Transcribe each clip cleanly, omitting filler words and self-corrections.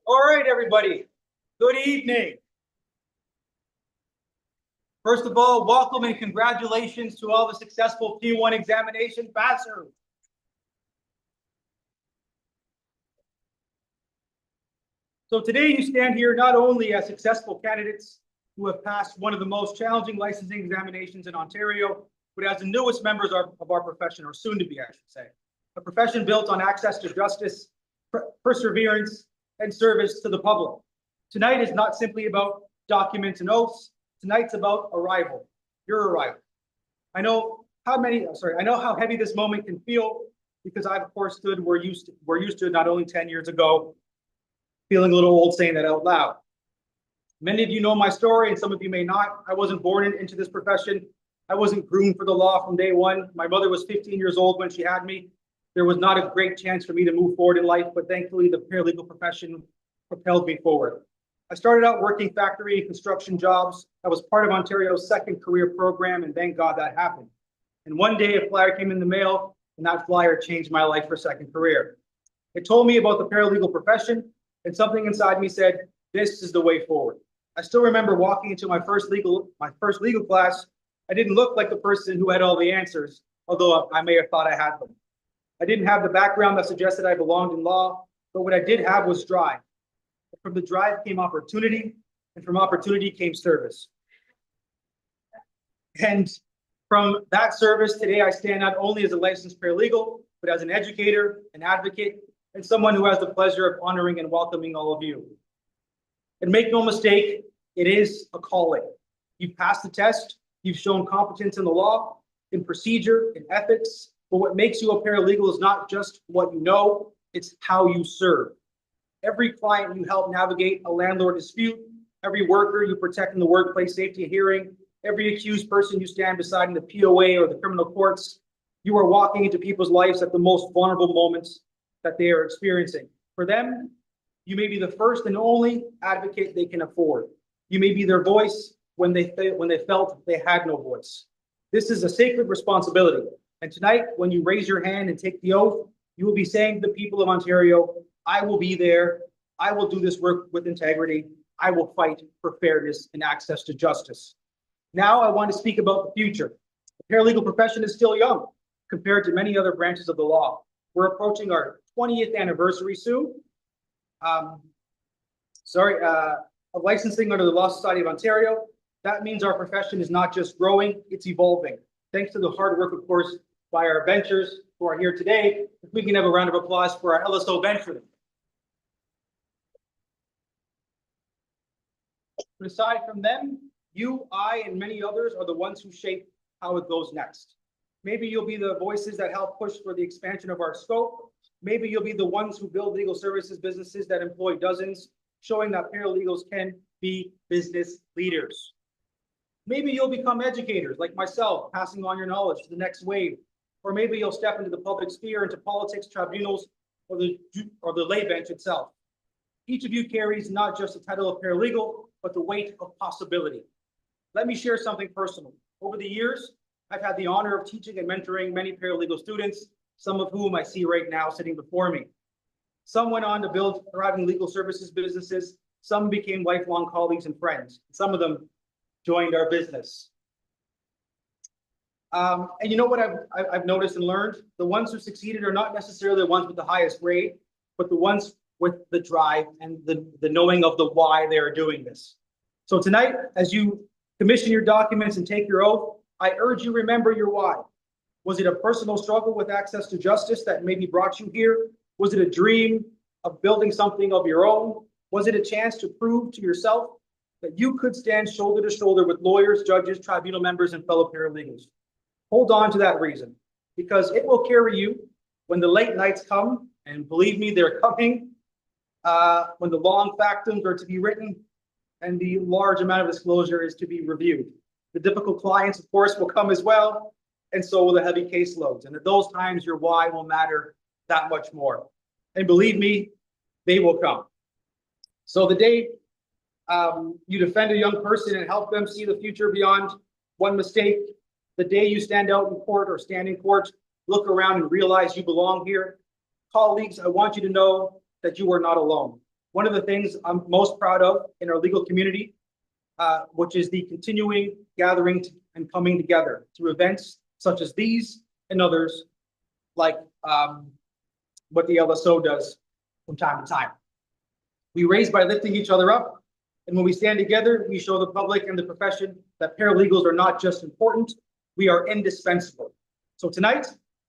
All right, everybody. Good evening. First of all, welcome and congratulations to all the successful P1 examination passers. So today you stand here not only as successful candidates who have passed one of the most challenging licensing examinations in Ontario, but as the newest members of our profession, or soon to be, I should say. A profession built on access to justice, perseverance, and service to the public. Tonight is not simply about documents and oaths. Tonight's about arrival, your arrival. I know how heavy this moment can feel because I've of course stood where you stood not only 10 years ago, feeling a little old saying that out loud. Many of you know my story and some of you may not. I wasn't born into this profession. I wasn't groomed for the law from day one. My mother was 15 years old when she had me. There was not a great chance for me to move forward in life, but thankfully the paralegal profession propelled me forward. I started out working factory and construction jobs. I was part of Ontario's second career program, and thank God that happened. And one day a flyer came in the mail, and that flyer changed my life for second career. It told me about the paralegal profession, and something inside me said, this is the way forward. I still remember walking into my first legal class. I didn't look like the person who had all the answers, although I may have thought I had them. I didn't have the background that suggested I belonged in law, but what I did have was drive. From the drive came opportunity, and from opportunity came service. And from that service, today I stand not only as a licensed paralegal, but as an educator, an advocate, and someone who has the pleasure of honoring and welcoming all of you. And make no mistake, it is a calling. You've passed the test, you've shown competence in the law, in procedure, in ethics, but what makes you a paralegal is not just what you know, it's how you serve. Every client you help navigate a landlord dispute, every worker you protect in the workplace safety hearing, every accused person you stand beside in the POA or the criminal courts, you are walking into people's lives at the most vulnerable moments that they are experiencing. For them, you may be the first and only advocate they can afford. You may be their voice when they felt they had no voice. This is a sacred responsibility. And tonight, when you raise your hand and take the oath, you will be saying to the people of Ontario, I will be there. I will do this work with integrity. I will fight for fairness and access to justice. Now I want to speak about the future. The paralegal profession is still young compared to many other branches of the law. We're approaching our 20th anniversary soon. Of licensing under the Law Society of Ontario. That means our profession is not just growing, it's evolving. Thanks to the hard work, of course, by our benchers who are here today. If we can have a round of applause for our LSO bench for them. But aside from them, you, I, and many others are the ones who shape how it goes next. Maybe you'll be the voices that help push for the expansion of our scope. Maybe you'll be the ones who build legal services businesses that employ dozens, showing that paralegals can be business leaders. Maybe you'll become educators like myself, passing on your knowledge to the next wave. Or maybe you'll step into the public sphere, into politics, tribunals, or the lay bench itself. Each of you carries not just the title of paralegal, but the weight of possibility. Let me share something personal. Over the years, I've had the honor of teaching and mentoring many paralegal students, some of whom I see right now sitting before me. Some went on to build thriving legal services businesses. Some became lifelong colleagues and friends. Some of them joined our business. And you know what I've noticed and learned? The ones who succeeded are not necessarily the ones with the highest grade, but the ones with the drive and the knowing of the why they are doing this. So tonight, as you commission your documents and take your oath, I urge you remember your why. Was it a personal struggle with access to justice that maybe brought you here? Was it a dream of building something of your own? Was it a chance to prove to yourself that you could stand shoulder to shoulder with lawyers, judges, tribunal members, and fellow paralegals? Hold on to that reason, because it will carry you when the late nights come, and believe me, they're coming, when the long factums are to be written and the large amount of disclosure is to be reviewed. The difficult clients, of course, will come as well, and so will the heavy caseloads. And at those times, your why will matter that much more. And believe me, they will come. So the day you defend a young person and help them see the future beyond one mistake, the day you stand out in court or stand in court, look around and realize you belong here. Colleagues, I want you to know that you are not alone. one of the things I'm most proud of in our legal community, which is the continuing gathering and coming together through events such as these and others, like what the LSO does from time to time. We raise by lifting each other up, and when we stand together, we show the public and the profession that paralegals are not just important, we are indispensable. So tonight,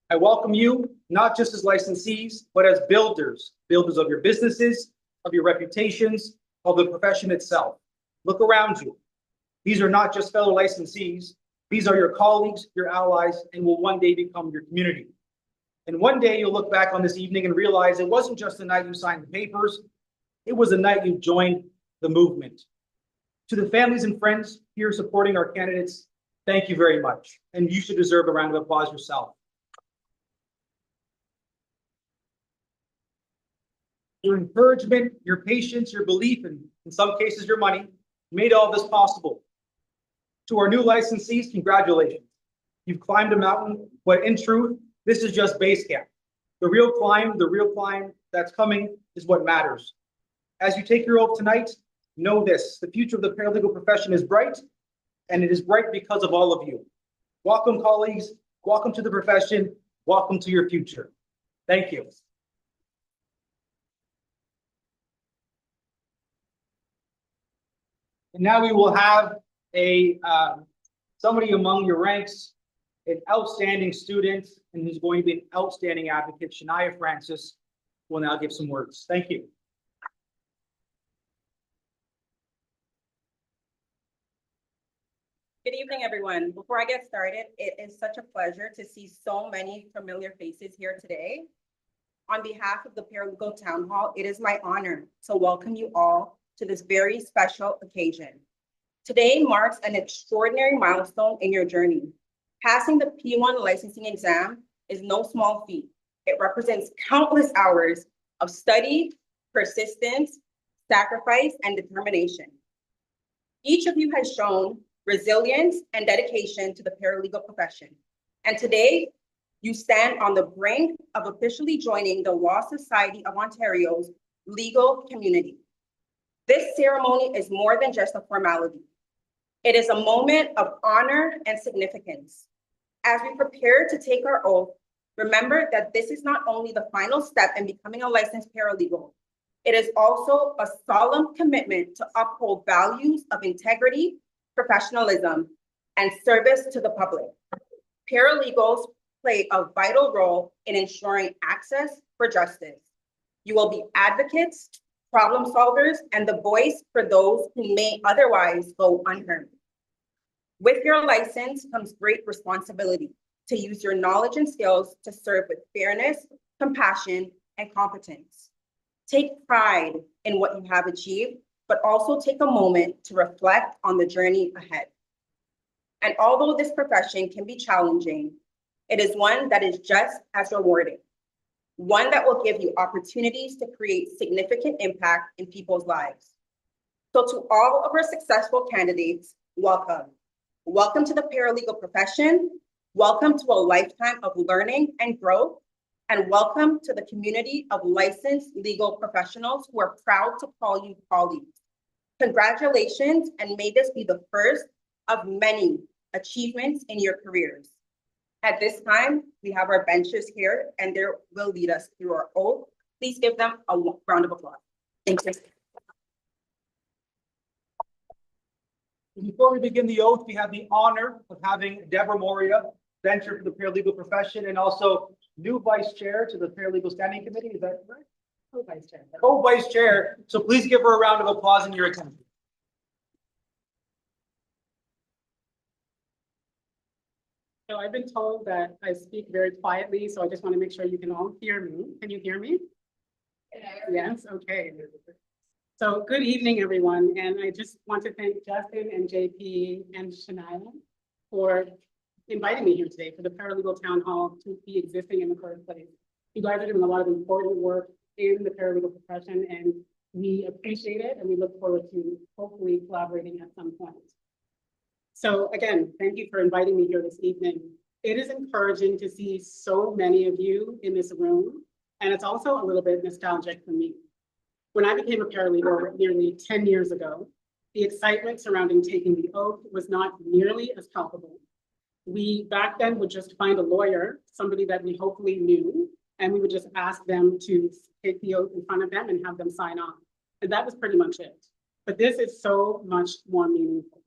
I welcome you, not just as licensees, but as builders of your businesses, of your reputations, of the profession itself. Look around you. These are not just fellow licensees. These are your colleagues, your allies, and will one day become your community. And one day you'll look back on this evening and realize it wasn't just the night you signed the papers, it was the night you joined the movement. To the families and friends here supporting our candidates, thank you very much. And you should deserve a round of applause yourself. Your encouragement, your patience, your belief, and in some cases your money, made all this possible. To our new licensees, congratulations. You've climbed a mountain, but in truth, this is just base camp. The real climb that's coming is what matters. As you take your oath tonight, know this, the future of the paralegal profession is bright, and it is bright because of all of you. Welcome, colleagues. Welcome to the profession. Welcome to your future. Thank you. And now we will have somebody among your ranks, an outstanding student, and who's going to be an outstanding advocate, Shania Francis, will now give some words. Thank you. Good evening, everyone. Before I get started, it is such a pleasure to see so many familiar faces here today. On behalf of the Paralegal Town Hall, it is my honor to welcome you all to this very special occasion. Today marks an extraordinary milestone in your journey. Passing the P1 licensing exam is no small feat. It represents countless hours of study, persistence, sacrifice, and determination. Each of you has shown resilience and dedication to the paralegal profession. And today, you stand on the brink of officially joining the Law Society of Ontario's legal community. This ceremony is more than just a formality. It is a moment of honor and significance. As we prepare to take our oath, remember that this is not only the final step in becoming a licensed paralegal, it is also a solemn commitment to uphold values of integrity, professionalism, and service to the public. Paralegals play a vital role in ensuring access for justice. You will be advocates, problem solvers, and the voice for those who may otherwise go unheard. With your license comes great responsibility to use your knowledge and skills to serve with fairness, compassion, and competence. Take pride in what you have achieved, but also take a moment to reflect on the journey ahead. And although this profession can be challenging, it is one that is just as rewarding, one that will give you opportunities to create significant impact in people's lives. So to all of our successful candidates, welcome. Welcome to the paralegal profession. Welcome to a lifetime of learning and growth. And welcome to the community of licensed legal professionals who are proud to call you colleagues. Congratulations, and may this be the first of many achievements in your careers. At this time, we have our benches here, and they will lead us through our oath. Please give them a round of applause. Thank you. Before we begin the oath, we have the honor of having Deborah Moria, venture for the paralegal profession, and also new vice chair to the paralegal standing committee. Is that correct? Co-vice chair. Co-vice chair. So please give her a round of applause in your attention. So I've been told that I speak very quietly, so I just want to make sure you can all hear me. Can you hear me? Yes, okay. So good evening, everyone. And I just want to thank Justin and JP and Shania for inviting me here today for the Paralegal Town Hall to be existing in the first place. You guys are doing a lot of important work in the paralegal profession, and we appreciate it, and we look forward to hopefully collaborating at some point. So again, thank you for inviting me here this evening. It is encouraging to see so many of you in this room, and it's also a little bit nostalgic for me. When I became a paralegal nearly 10 years ago, the excitement surrounding taking the oath was not nearly as palpable. We back then would just find a lawyer, somebody that we hopefully knew, and we would just ask them to take the oath in front of them and have them sign off. And that was pretty much it. But this is so much more meaningful.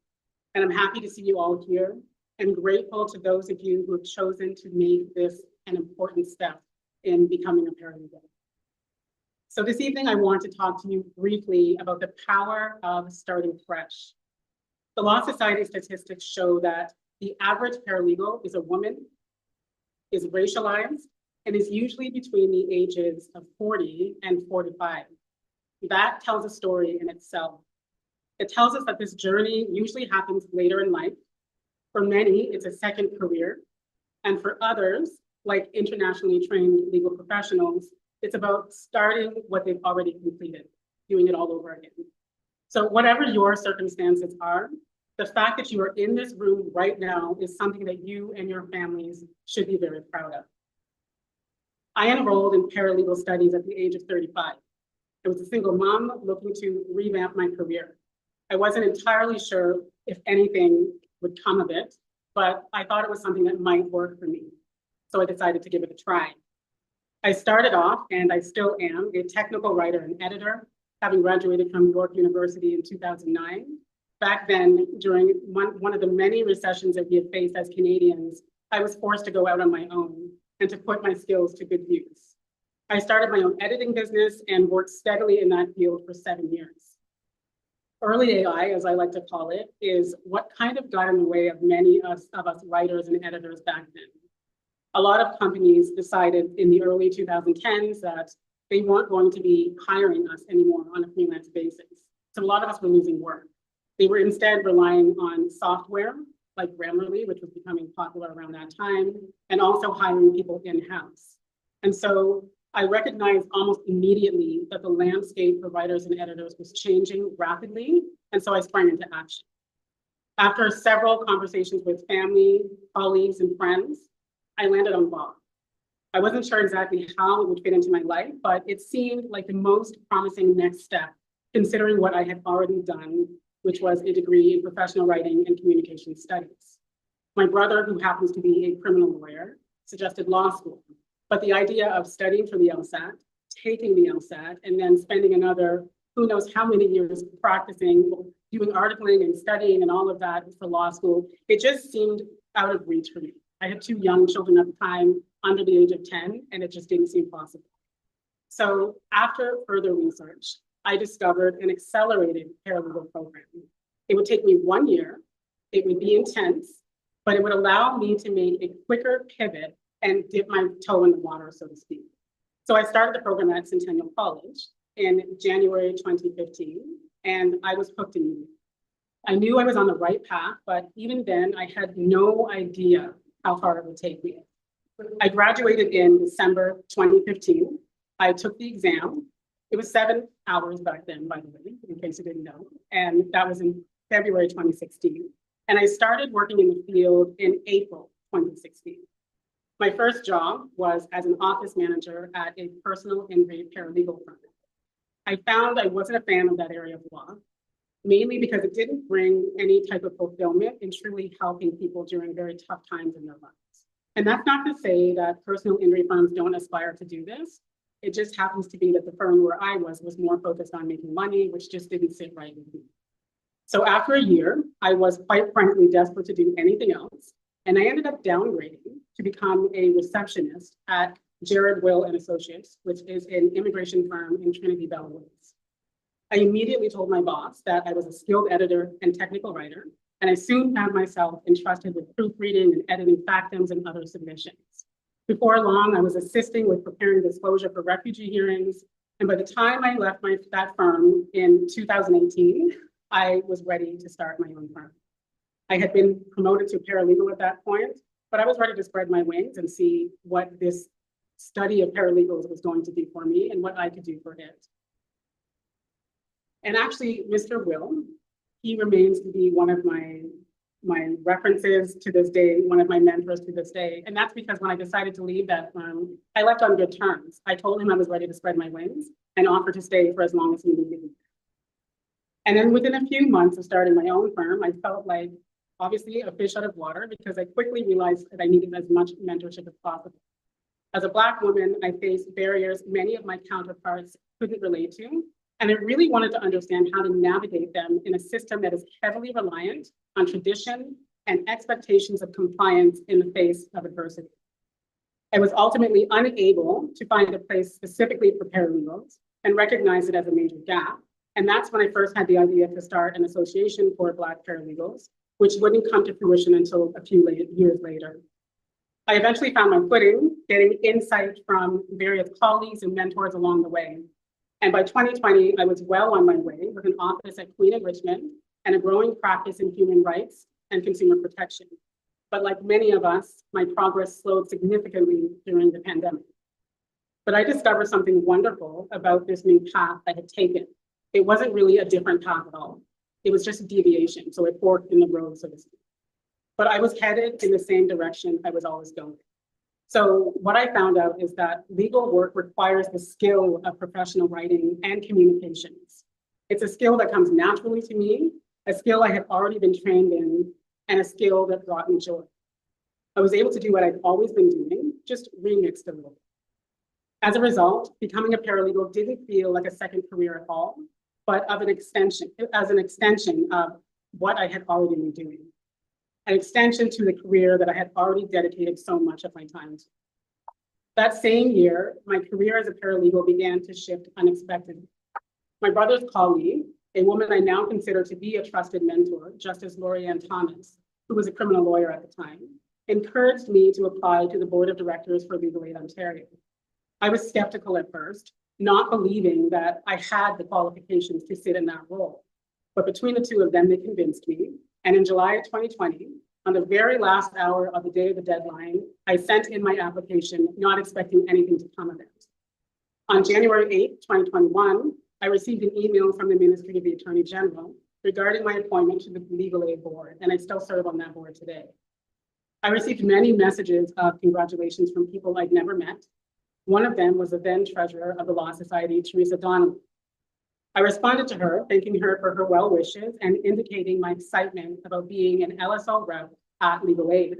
And I'm happy to see you all here and grateful to those of you who have chosen to make this an important step in becoming a paralegal. So this evening, I want to talk to you briefly about the power of starting fresh. The Law Society statistics show that the average paralegal is a woman, is racialized, and is usually between the ages of 40 and 45. That tells a story in itself. It tells us that this journey usually happens later in life. For many, it's a second career. And for others, like internationally trained legal professionals, it's about starting what they've already completed, doing it all over again. So whatever your circumstances are, the fact that you are in this room right now is something that you and your families should be very proud of. I enrolled in paralegal studies at the age of 35. I was a single mom looking to revamp my career. I wasn't entirely sure if anything would come of it, but I thought it was something that might work for me. So I decided to give it a try. I started off, and I still am, a technical writer and editor, having graduated from York University in 2009. Back then, during one of the many recessions that we had faced as Canadians, I was forced to go out on my own and to put my skills to good use. I started my own editing business and worked steadily in that field for 7 years. Early AI, as I like to call it, is what kind of got in the way of many of us writers and editors back then. A lot of companies decided in the early 2010s that they weren't going to be hiring us anymore on a freelance basis. So a lot of us were losing work. They were instead relying on software like Grammarly, which was becoming popular around that time, and also hiring people in-house. And so I recognized almost immediately that the landscape for writers and editors was changing rapidly, and so I sprang into action. After several conversations with family, colleagues, and friends, I landed on law. I wasn't sure exactly how it would fit into my life, but it seemed like the most promising next step, considering what I had already done, which was a degree in professional writing and communication studies. My brother, who happens to be a criminal lawyer, suggested law school, but the idea of studying for the LSAT, taking the LSAT, and then spending another who knows how many years practicing, doing articling and studying and all of that for law school, it just seemed out of reach for me. I had 2 young children at the time, under the age of 10, and it just didn't seem possible. So after further research, I discovered an accelerated paralegal program. It would take me 1 year, it would be intense, but it would allow me to make a quicker pivot and dip my toe in the water, so to speak. So I started the program at Centennial College in January 2015, and I was hooked immediately. I knew I was on the right path, but even then I had no idea how far it would take me. I graduated in December 2015. I took the exam. It was 7 hours back then, by the way, in case you didn't know. And that was in February 2016. And I started working in the field in April 2016. My first job was as an office manager at a personal injury paralegal firm. I found I wasn't a fan of that area of law, mainly because it didn't bring any type of fulfillment in truly helping people during very tough times in their lives. And that's not to say that personal injury firms don't aspire to do this. It just happens to be that the firm where I was more focused on making money, which just didn't sit right with me. So after a year, I was quite frankly desperate to do anything else. And I ended up downgrading to become a receptionist at Jared Will and Associates, which is an immigration firm in Trinity Bell Woods. I immediately told my boss that I was a skilled editor and technical writer, and I soon found myself entrusted with proofreading and editing factums and other submissions. Before long, I was assisting with preparing disclosure for refugee hearings, and by the time I left that firm in 2018, I was ready to start my own firm. I had been promoted to paralegal at that point, but I was ready to spread my wings and see what this study of paralegals was going to do for me and what I could do for it. And actually, Mr. Will, he remains to be one of my my references to this day, one of my mentors to this day. And that's because when I decided to leave that firm, I left on good terms. I told him I was ready to spread my wings and offered to stay for as long as he needed me. And then within a few months of starting my own firm, I felt like obviously a fish out of water because I quickly realized that I needed as much mentorship as possible. As a Black woman, I faced barriers many of my counterparts couldn't relate to, and I really wanted to understand how to navigate them in a system that is heavily reliant on tradition and expectations of compliance in the face of adversity. I was ultimately unable to find a place specifically for paralegals and recognized it as a major gap. And that's when I first had the idea to start an association for Black paralegals, which wouldn't come to fruition until a few years later. I eventually found my footing, getting insight from various colleagues and mentors along the way. And by 2020, I was well on my way with an office at Queen and Richmond and a growing practice in human rights and consumer protection. But like many of us, my progress slowed significantly during the pandemic. But I discovered something wonderful about this new path I had taken. It wasn't really a different path at all. It was just a deviation, so it forked in the road, so to speak. But I was headed in the same direction I was always going. So what I found out is that legal work requires the skill of professional writing and communications. It's a skill that comes naturally to me, a skill I had already been trained in, and a skill that brought me joy. I was able to do what I'd always been doing, just remixed a little. As a result, becoming a paralegal didn't feel like a second career at all, but as an extension of what I had already been doing. An extension to the career that I had already dedicated so much of my time to. That same year, my career as a paralegal began to shift unexpectedly. My brother's colleague, a woman I now consider to be a trusted mentor, Justice Lorianne Thomas, who was a criminal lawyer at the time, encouraged me to apply to the board of directors for Legal Aid Ontario. I was skeptical at first, not believing that I had the qualifications to sit in that role. But between the two of them, they convinced me. And in July of 2020, on the very last hour of the day of the deadline, I sent in my application, not expecting anything to come of it. On January 8th, 2021, I received an email from the Ministry of the Attorney General regarding my appointment to the Legal Aid Board, and I still serve on that board today. I received many messages of congratulations from people I'd never met. One of them was the then treasurer of the Law Society, Teresa Donnelly. I responded to her, thanking her for her well wishes and indicating my excitement about being an LSO rep at Legal Aid.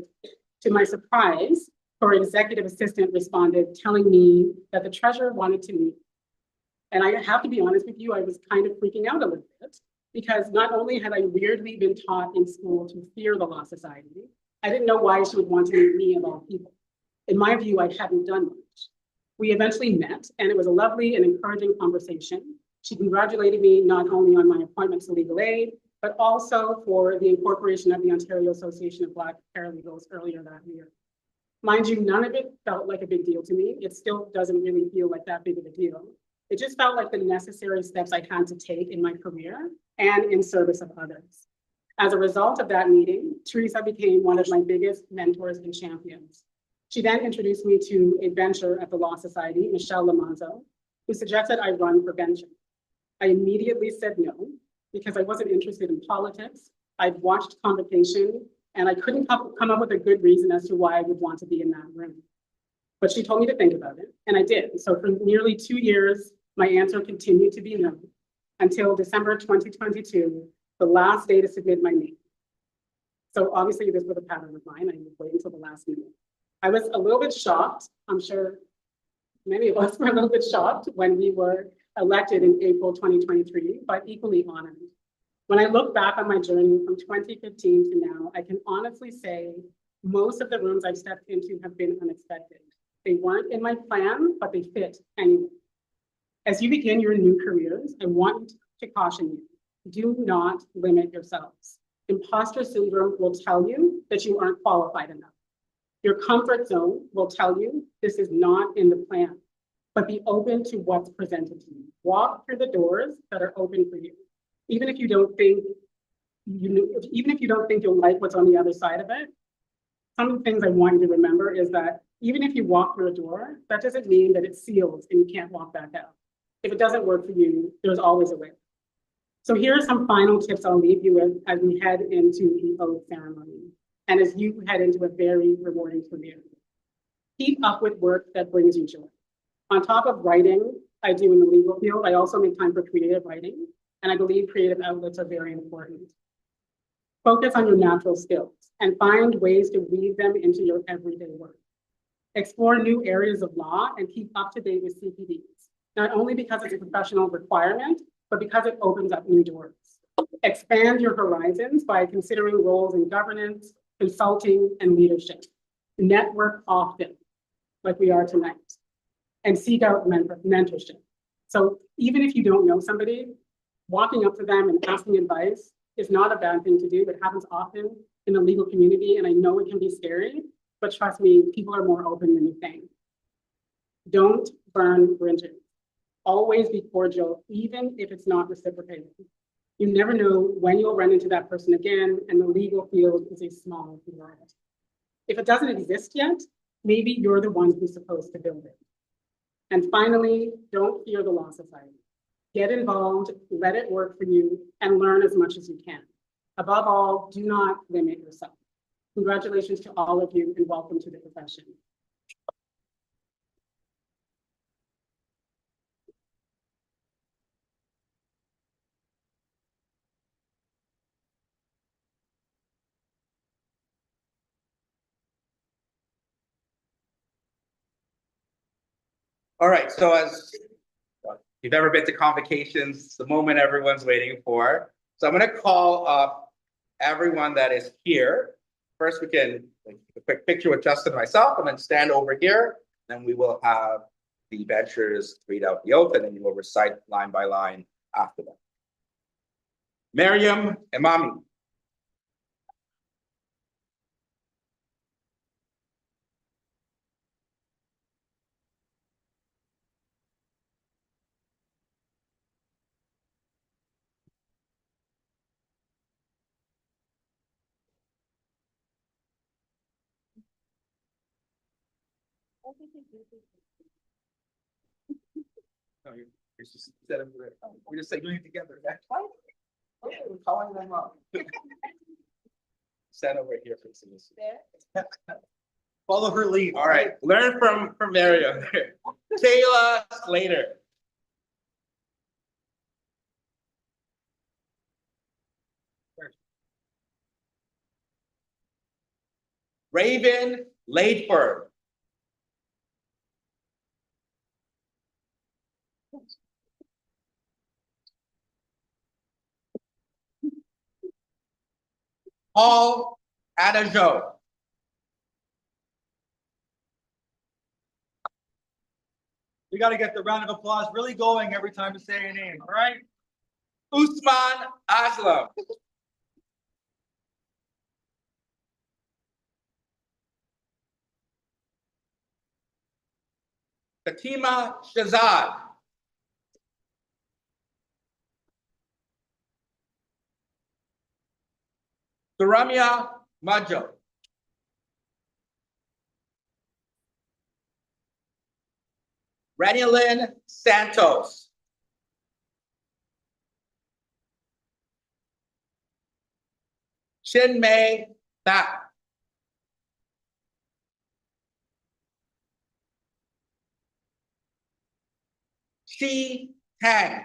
To my surprise, her executive assistant responded, telling me that the treasurer wanted to meet. And I have to be honest with you, I was kind of freaking out a little bit because not only had I weirdly been taught in school to fear the Law Society, I didn't know why she would want to meet me of all people. In my view, I hadn't done much. We eventually met, and it was a lovely and encouraging conversation. She congratulated me not only on my appointment to Legal Aid, but also for the incorporation of the Ontario Association of Black Paralegals earlier that year. Mind you, none of it felt like a big deal to me. It still doesn't really feel like that big of a deal. It just felt like the necessary steps I had to take in my career and in service of others. As a result of that meeting, Teresa became one of my biggest mentors and champions. She then introduced me to a bencher at the Law Society, Michelle Lamanzo, who suggested I run for bencher. I immediately said no, because I wasn't interested in politics. I'd watched Convocation, and I couldn't come up with a good reason as to why I would want to be in that room. But she told me to think about it, and I did. So for nearly 2 years, my answer continued to be no, until December 2022, the last day to submit my name. So obviously this was a pattern of mine. I would wait until the last minute. I was a little bit shocked. I'm sure many of us were a little bit shocked when we were elected in April 2023, but equally honored. When I look back on my journey from 2015 to now, I can honestly say most of the rooms I've stepped into have been unexpected. They weren't in my plan, but they fit anyway. As you begin your new careers, I want to caution you, do not limit yourselves. Imposter syndrome will tell you that you aren't qualified enough. Your comfort zone will tell you this is not in the plan, but be open to what's presented to you. Walk through the doors that are open for you. Even if you don't think you'll like what's on the other side of it, some of the things I want you to remember is that even if you walk through a door, that doesn't mean that it seals and you can't walk back out. If it doesn't work for you, there's always a way. So here are some final tips I'll leave you with as we head into the oath ceremony and as you head into a very rewarding career. Keep up with work that brings you joy. On top of writing I do in the legal field, I also make time for creative writing, and I believe creative outlets are very important. Focus on your natural skills and find ways to weave them into your everyday work. Explore new areas of law and keep up to date with CPDs, not only because it's a professional requirement, but because it opens up new doors. Expand your horizons by considering roles in governance, consulting, and leadership. Network often, like we are tonight, and seek out mentorship. So even if you don't know somebody, walking up to them and asking advice is not a bad thing to do. It happens often in the legal community, and I know it can be scary, but trust me, people are more open than you think. Don't burn bridges. Always be cordial, even if it's not reciprocated. You never know when you'll run into that person again, and the legal field is a small world. If it doesn't exist yet, maybe you're the one who's supposed to build it. And finally, don't fear the law society. Get involved, let it work for you, and learn as much as you can. Above all, do not limit yourself. Congratulations to all of you and welcome to the profession. All right, so as you've ever been to convocations, it's the moment everyone's waiting for. So I'm gonna call up everyone that is here. First, we can take a quick picture with Justin and myself, and then stand over here. Then we will have the benchers read out the oath, and then you will recite line by line after that. Miriam Imami. No, you're just set them there. We're just saying doing it together. That's fine. Okay, we're calling them up. Stand over here for this. Follow her lead. All right, learn from Miriam. Taylor Slater. Raven Ladeford. Paul Adajo. We got to get the round of applause really going every time we say a name, all right? Usman Aslam. Fatima Shazad. Suramya Majo. Renilyn Santos. Chinmay Thack. Shi Tang.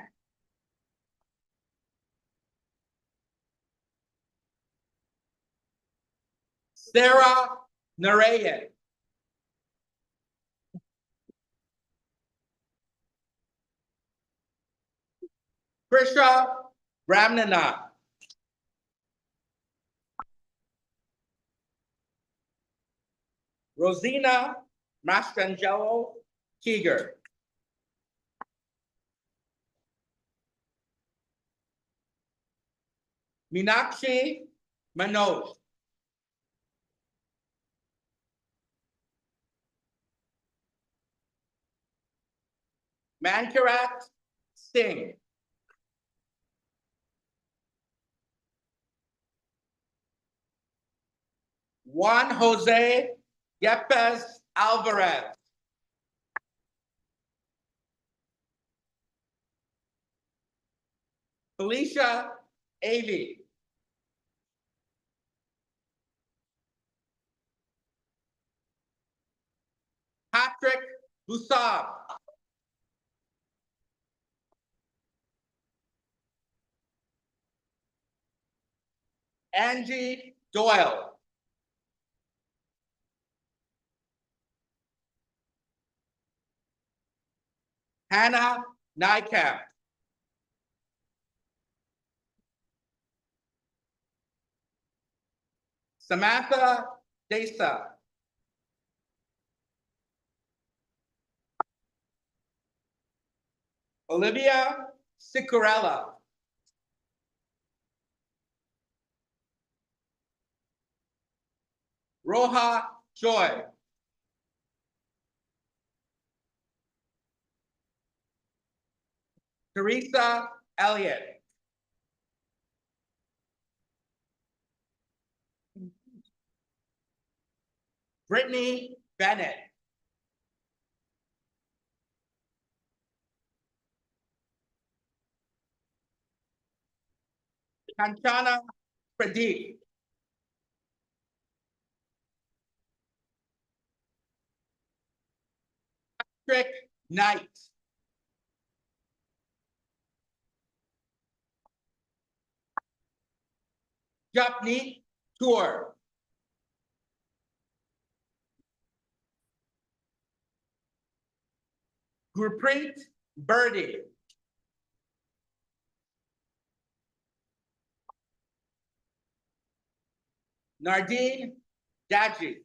Sarah Narayan. Krisha Ramnanath. Rosina Mastrangelo Keeger. Meenakshi Manoj. Mankarat Singh. Juan Jose Yepes Alvarez. Felicia Avey. Patrick Busab. Angie Doyle. Hannah Nykamp. Samantha Desa. Olivia Sicarella. Roja Joy. Teresa Elliott. Brittany Bennett. Kanchana Pradeep. Patrick Knight. Japneet Tour. Gurpreet Birdie. Nardine Daji.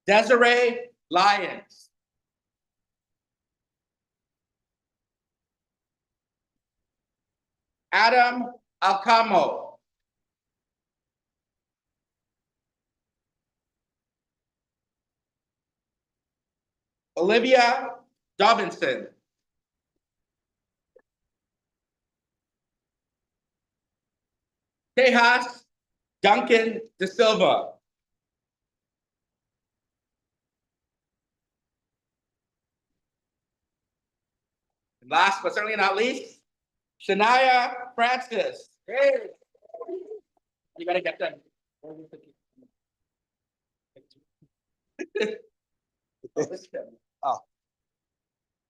Desiree Lyons. Adam Alcamo. Olivia Dobinson. Tejas Duncan De Silva. And last but certainly not least, Shania Francis. Hey. You gotta get them. Oh.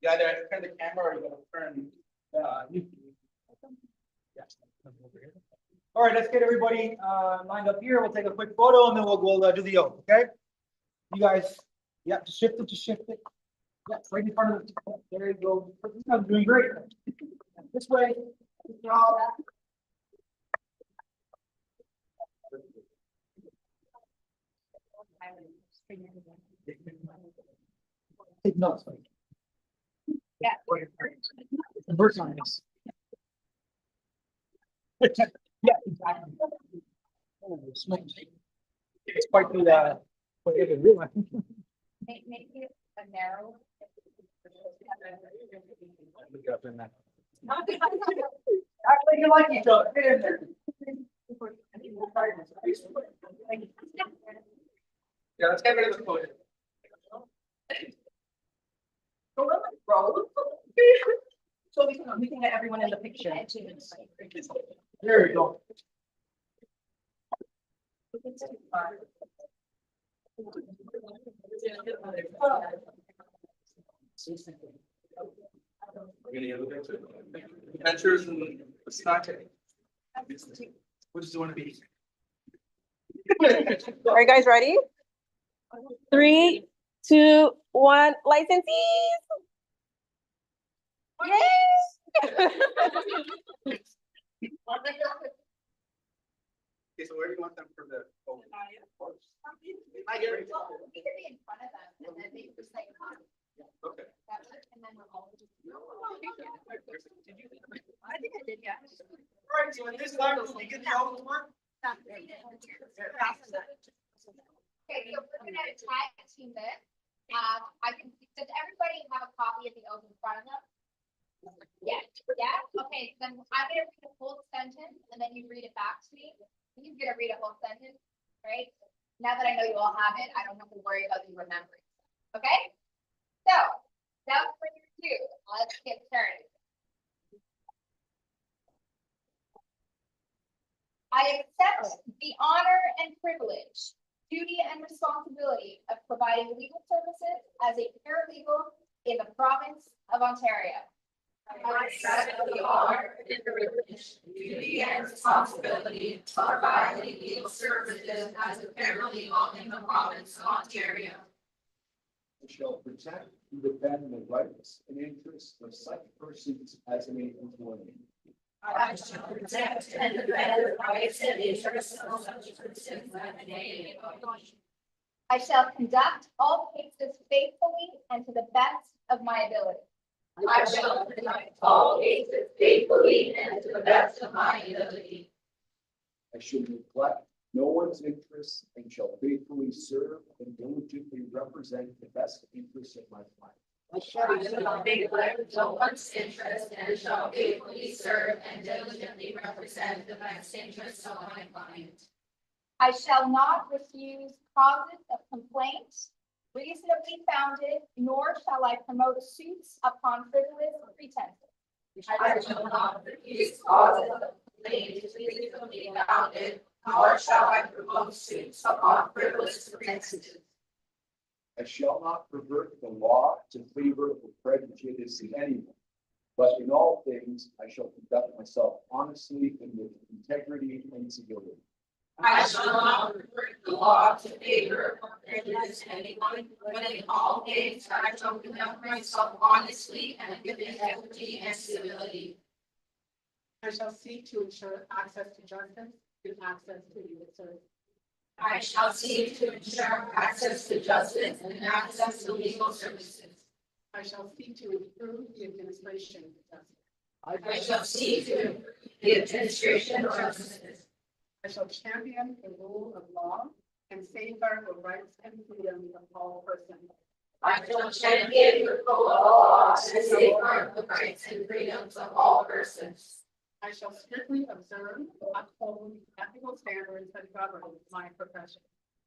You either turn the camera or you're gonna turn. Yes. All right, let's get everybody lined up here. We'll take a quick photo and then we'll do the oath, okay? You guys, yeah, just shift it. Yeah, right in front of it. There you go. I'm doing great. This way. Take notes. Yeah. Convert lines. Yeah, exactly. It's quite the real one. Make it a narrow. Actually, you like each other. Get in there. Yeah, let's get rid of the photo. So we can get everyone in the picture. There we go. Adventures in Wisconsin. What does it want to be? Are you guys ready? 3, 2, 1, licensees! Yay! Okay, so where do you want them for the? Oh. You could be in front of them and then they just like, Okay. that work, and then we're all just. I think I did, yeah. All right, so in this line, we get the oath one. Okay, so we're gonna tag team this. Does everybody have a copy of the oath in front of them? Yeah, okay, then I'm gonna read a full sentence and then you read it back to me. You're gonna read a whole sentence, right? Now that I know you all have it, I don't have to worry about you remembering. Okay? So, thou 2. Let's get started. I accept the honor and privilege, duty and responsibility of providing legal services as a paralegal in the province of Ontario. I accept the honor and privilege, duty and responsibility of providing legal services as a paralegal in the province of Ontario. I shall protect and defend the rights and interests of such persons as may employ me. I shall protect and defend the rights and interests of such persons as may employ me. I shall conduct all cases faithfully and to the best of my ability. I shall conduct all cases faithfully and to the best of my ability. I shall neglect no one's interests and shall faithfully serve and diligently represent the best interests of my client. I shall neglect no one's interest and shall faithfully serve and diligently represent the best interests of my client. I shall not refuse causes of complaint reasonably founded, nor shall I promote suits upon frivolous pretenses. I shall not refuse causes of complaint reasonably founded, nor shall I promote suits upon frivolous pretenses. I shall not pervert the law to favor or prejudice in anyone, but in all things I shall conduct myself honestly and with integrity and civility. I shall not pervert the law to favor or prejudice anyone, but in all things I shall conduct myself honestly and with integrity and civility. I shall seek to ensure access to justice and access to legal service. I shall seek to ensure access to justice and access to legal services. I shall seek to improve the administration of justice. I shall seek to improve the administration of justice. I shall champion the rule of law and safeguard the rights and freedoms of all persons. I shall champion the rule of law and safeguard the rights and freedoms of all persons. I shall strictly observe, uphold ethical standards that govern my profession.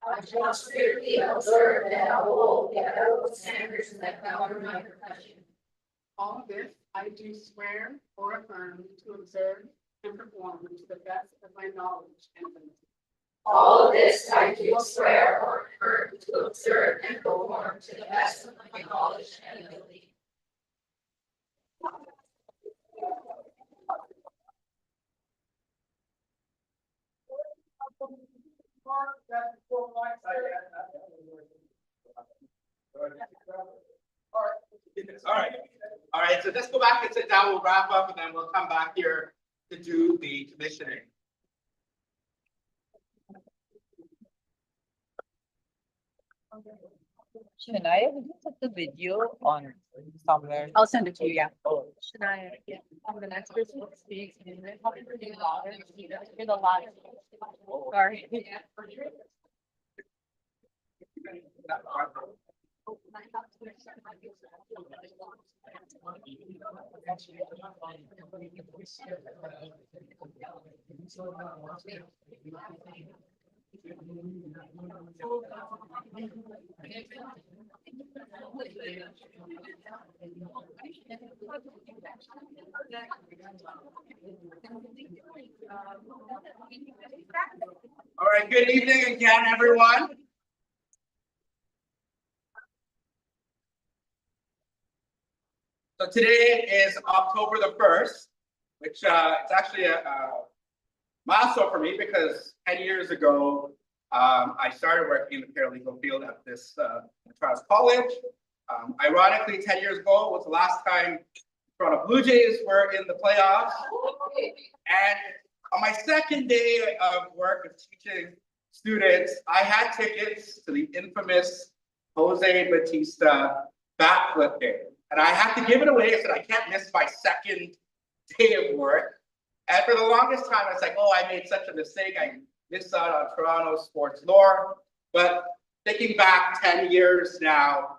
I shall strictly observe and uphold the ethical standards that govern my profession. All this I do swear or affirm to observe and perform to the best of my knowledge and ability. All of this I do swear or affirm to observe and perform to the best of my knowledge and ability. All right, so just go back and sit down, we'll wrap up and then we'll come back here to do the commissioning. Should I put the video on somewhere? I'll send it to you, yeah. Oh, Should I, I'm the next person to speak, and then probably pretty loud, in a lot. Sorry. All right, good evening again, everyone. So today is October the 1st, which it's actually a milestone for me because 10 years ago, I started working in the paralegal field at this Toronto College. Ironically, 10 years ago was the last time Toronto Blue Jays were in the playoffs. And on my second day of work of teaching students, I had tickets to the infamous Jose Batista backflip game. And I had to give it away. I said, I can't miss my second day of work. And for the longest time, I was like, oh, I made such a mistake. I missed out on Toronto sports lore. But thinking back 10 years now,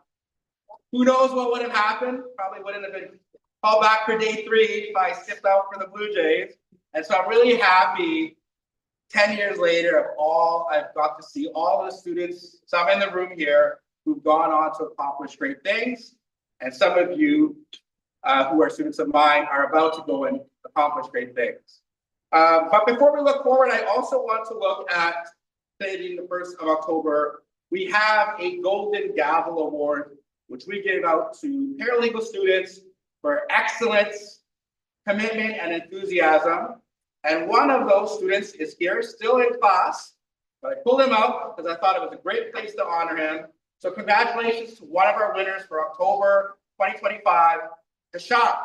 who knows what would have happened? Probably wouldn't have been called back for day 3 if I skipped out for the Blue Jays. And so I'm really happy 10 years later I've got to see all the students, some in the room here, who've gone on to accomplish great things. And some of you who are students of mine, are about to go and accomplish great things. But before we look forward, I also want to look at today being the 1st of October. We have a Golden Gavel Award, which we give out to paralegal students for excellence, commitment, and enthusiasm. And one of those students is here, still in class, but I pulled him out because I thought it was a great place to honor him. So congratulations to one of our winners for October 2025, Kashab.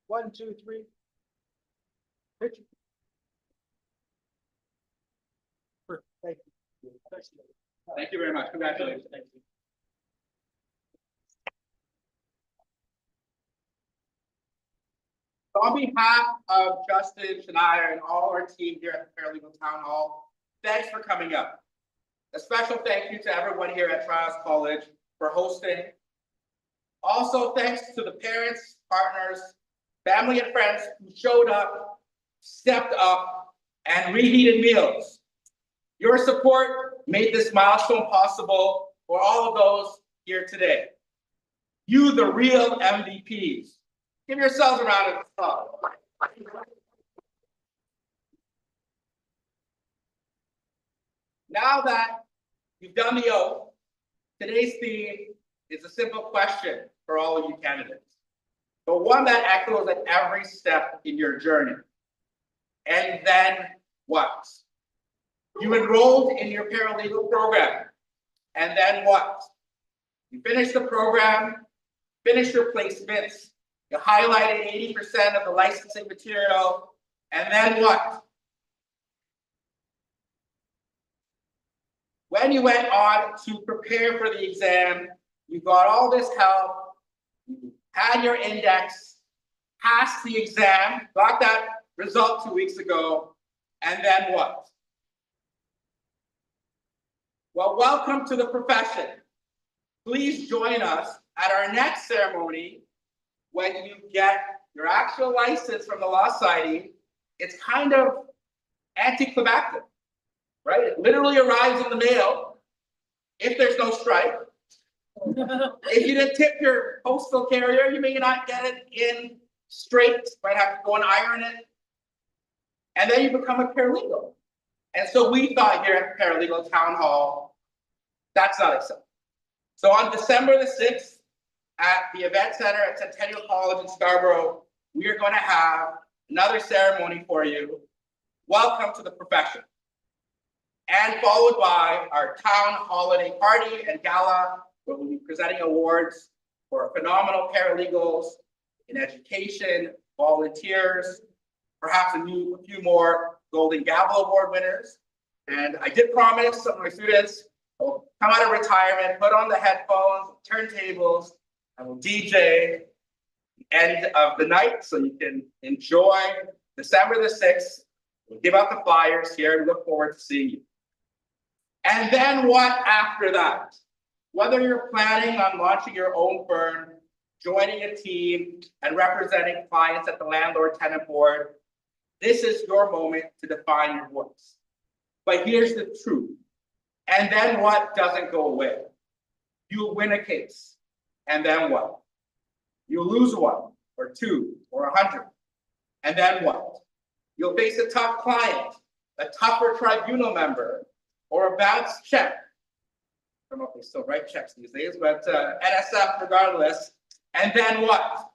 One, two, three. Picture. Thank you. Thank you very much. Congratulations. Thank you. On behalf of Justin, Shania, and all our team here at the Paralegal Town Hall, thanks for coming up. A special thank you to everyone here at Trials College for hosting. Also, thanks to the parents, partners, family, and friends who showed up, stepped up, and reheated meals. Your support made this milestone possible for all of those here today. You, the real MVPs. Give yourselves a round of applause. Now that you've done the oath, today's theme is a simple question for all of you candidates, but one that echoes at every step in your journey. And then what? You enrolled in your paralegal program, and then what? You finished the program, finished your placements, you highlighted 80% of the licensing material, and then what? When you went on to prepare for the exam, you got all this help, you had your index, passed the exam, got that result 2 weeks ago, and then what? Well, welcome to the profession. Please join us at our next ceremony when you get your actual license from the Law Society. It's kind of anticlimactic, right? It literally arrives in the mail if there's no strike. If you didn't tip your postal carrier, you may not get it in straight, might have to go and iron it. And then you become a paralegal. And so we thought here at Paralegal Town Hall, that's not acceptable. So on December the 6th, at the event center at Centennial College in Scarborough, we are going to have another ceremony for you. Welcome to the profession. And followed by our town holiday party and gala, where we'll be presenting awards for phenomenal paralegals in education, volunteers, perhaps a few more Golden Gavel Award winners. And I did promise some of my students will come out of retirement, put on the headphones, turntables, and we'll DJ the end of the night so you can enjoy December the 6th. We'll give out the flyers here and look forward to seeing you. And then what after that? Whether you're planning on launching your own firm, joining a team, and representing clients at the landlord-tenant board, this is your moment to define your voice. But here's the truth. And then what doesn't go away? You'll win a case. And then what? You'll lose one, or two, or 100. And then what? You'll face a tough client, a tougher tribunal member, or a bounced check. I don't know if they still write checks these days, but NSF regardless. And then what?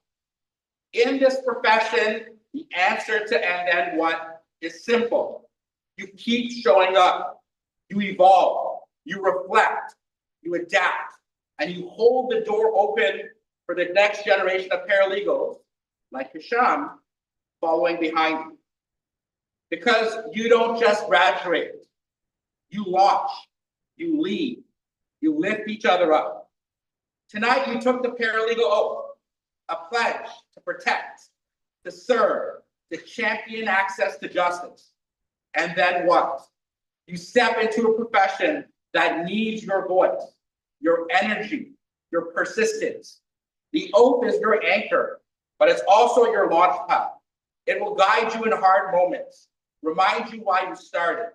In this profession, the answer to and then what is simple. You keep showing up, you evolve, you reflect, you adapt, and you hold the door open for the next generation of paralegals, like Hisham, following behind you. Because you don't just graduate, you launch, you lead, you lift each other up. Tonight, you took the paralegal oath, a pledge to protect, to serve, to champion access to justice. And then what? You step into a profession that needs your voice, your energy, your persistence. The oath is your anchor, but it's also your launch pad. It will guide you in hard moments, remind you why you started,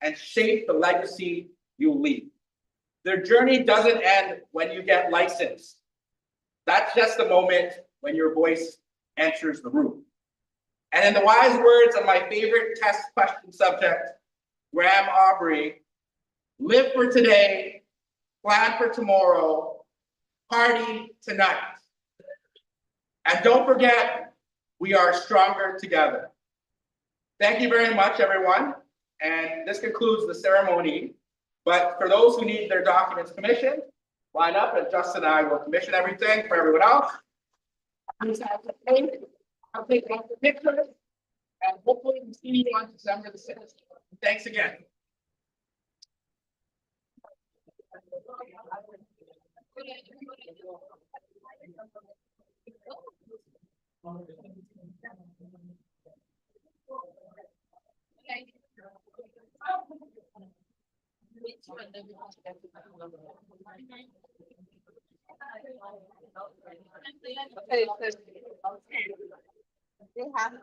and shape the legacy you leave. Their journey doesn't end when you get licensed. That's just the moment when your voice enters the room. And in the wise words of my favorite test question subject, Graham Aubrey, live for today, plan for tomorrow, party tonight. And don't forget, we are stronger together. Thank you very much, everyone. And this concludes the ceremony. But for those who need their documents commissioned, line up and Justin and I will commission everything for everyone else. I'll take lots of pictures and hopefully we see you on December the 6th. Thanks again. They have.